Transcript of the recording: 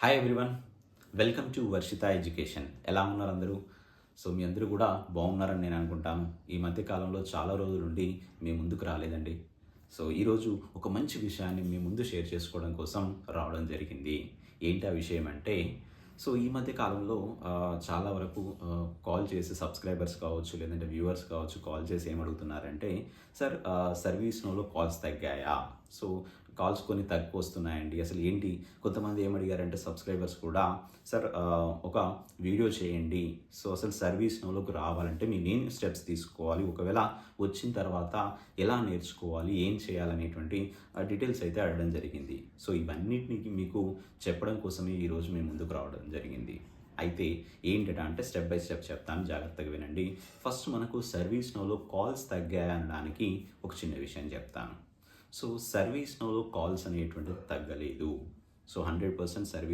Hi everyone, welcome to Varshita education. ఎలా ఉన్నారు అందరూ? సో మీ అందరూ కూడా బాగున్నారని నేను అనుకుంటాను. ఈ మధ్య కాలంలో చాలా రోజుల నుండి మీ ముందుకు రాలేదండి. సో ఈరోజు ఒక మంచి విషయాన్ని మీ ముందు షేర్ చేసుకోవడం కోసం రావడం జరిగింది. ఏంటి ఆ విషయం అంటే, సో ఈ మధ్య కాలంలో చాలా వరకు కాల్ చేసి సబ్స్క్రైబర్స్ కావచ్చు, లేదంటే వ్యూవర్స్ కావచ్చు, కాల్ చేసి ఏమడుగుతున్నారంటే, సార్ సర్వీస్ నోలో కాల్స్ తగ్గాయా? సో కాల్స్ కొన్ని తక్కువ వస్తున్నాయండి, అసలు ఏంటి? కొంతమంది ఏమడిగారంటే సబ్స్క్రైబర్స్ కూడా, సార్ ఒక వీడియో చేయండి, సో అసలు సర్వీస్ నోలోకి రావాలంటే మేము ఏం స్టెప్స్ తీసుకోవాలి, ఒకవేళ వచ్చిన తర్వాత ఎలా నేర్చుకోవాలి, ఏం చేయాలనేటువంటి డీటెయిల్స్ అయితే అడగడం జరిగింది. సో ఇవన్నిటిని మీకు చెప్పడం కోసమే ఈరోజు మేము ముందుకు రావడం జరిగింది. అయితే ఏంటంటే అంటే స్టెప్ బై స్టెప్ చెప్తాను, జాగ్రత్తగా వినండి. ఫస్ట్ మనకు సర్వీస్ నోలో కాల్స్ తగ్గాయనడానికి ఒక చిన్న విషయం చెప్తాను. సో సర్వీస్ నోలో కాల్స్ అనేటువంటిది తగ్గలేదు. So 100% service